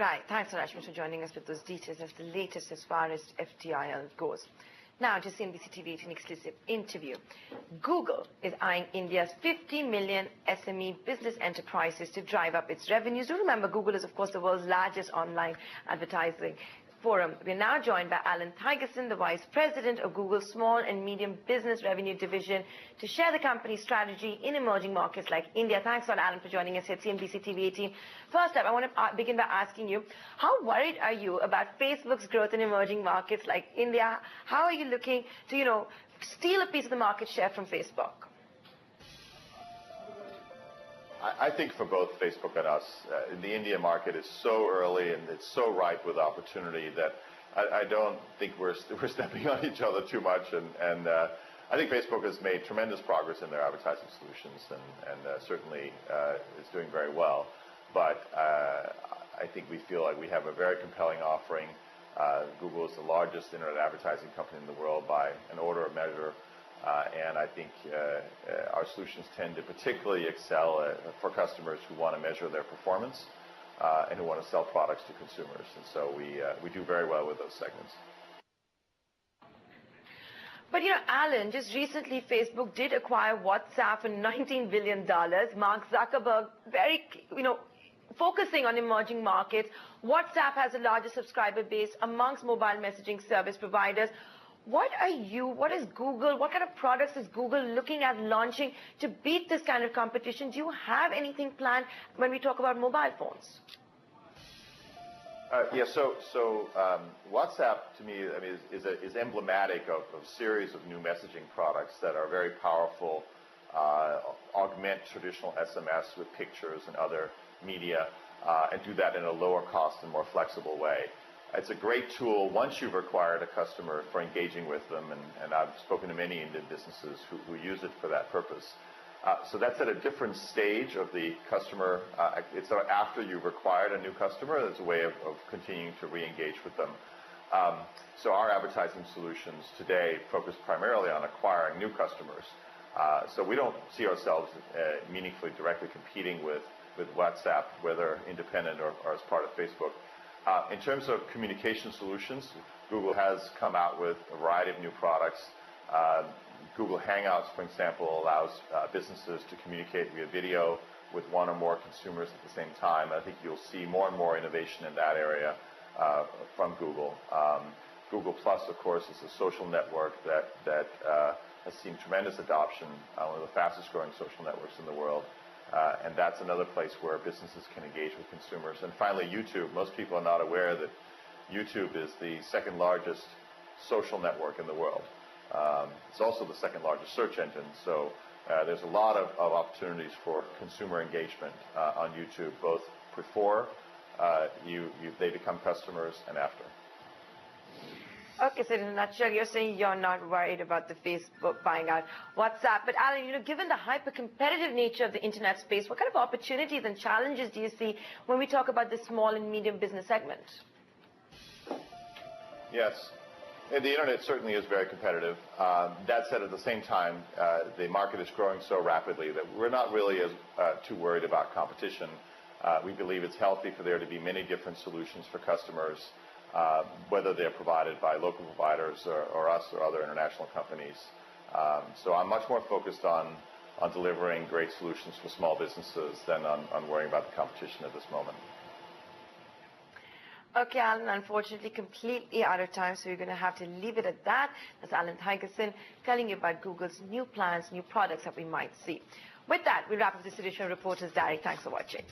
Right. Thanks, Rashmi, for joining us with those details. That's the latest as far as FDIL goes. Now, to cnbctv18 exclusive interview. Google is eyeing India's 50 million SME business enterprises to drive up its revenues. Do remember, Google is, of course, the world's largest online advertising forum. We're now joined by Alan Tigerson, the Vice President of Google's Small and Medium Business Revenue Division, to share the company's strategy in emerging markets like India. Thanks a lot, Alan, for joining us here at CNBC-TV18. First up, I want to begin by asking you, how worried are you about Facebook's growth in emerging markets like India? How are you looking to, steal a piece of the market share from Facebook? I think for both Facebook and us, the India market is so early and it's so ripe with opportunity that I don't think we're stepping on each other too much. And I think Facebook has made tremendous progress in their advertising solutions and certainly is doing very well. But I think we feel like we have a very compelling offering. Google is the largest internet advertising company in the world by an order of measure. And I think our solutions tend to particularly excel for customers who want to measure their performance and who want to sell products to consumers. And so we do very well with those segments. But, Alan, just recently Facebook did acquire WhatsApp for $19 billion. Mark Zuckerberg very, focusing on emerging markets. WhatsApp has the largest subscriber base amongst mobile messaging service providers. What is Google, what kind of products is Google looking at launching to beat this kind of competition? Do you have anything planned when we talk about mobile phones? So WhatsApp to me, is emblematic of a series of new messaging products that are very powerful, augment traditional SMS with pictures and other media, and do that in a lower cost and more flexible way. It's a great tool once you've acquired a customer for engaging with them, and I've spoken to many Indian businesses who use it for that purpose. So that's at a different stage of the customer. It's after you've acquired a new customer, there's a way of continuing to re-engage with them. So our advertising solutions today focus primarily on acquiring new customers. So we don't see ourselves meaningfully directly competing with WhatsApp, whether independent or as part of Facebook. In terms of communication solutions, Google has come out with a variety of new products. Google Hangouts, for example, allows businesses to communicate via video with one or more consumers at the same time. I think you'll see more and more innovation in that area from Google. Google Plus, of course, is a social network that has seen tremendous adoption, one of the fastest growing social networks in the world. And that's another place where businesses can engage with consumers. And finally, YouTube. Most people are not aware that YouTube is the second largest social network in the world. It's also the second largest search engine. So there's a lot of opportunities for consumer engagement on YouTube, both before they become customers and after. Okay, so in a nutshell, you're saying you're not worried about the Facebook buying out WhatsApp. But Alan, given the hyper-competitive nature of the internet space, what kind of opportunities and challenges do you see when we talk about the small and medium business segment? Yes, the internet certainly is very competitive. That said, at the same time, the market is growing so rapidly that we're not really too worried about competition. We believe it's healthy for there to be many different solutions for customers, whether they're provided by local providers or us or other international companies. So I'm much more focused on delivering great solutions for small businesses than on worrying about the competition at this moment. Okay, Alan, unfortunately, completely out of time, so we're going to have to leave it at that. That's Alan Tigerson telling you about Google's new plans, new products that we might see. With that, we'll wrap up this edition of Reporters Diary. Thanks for watching.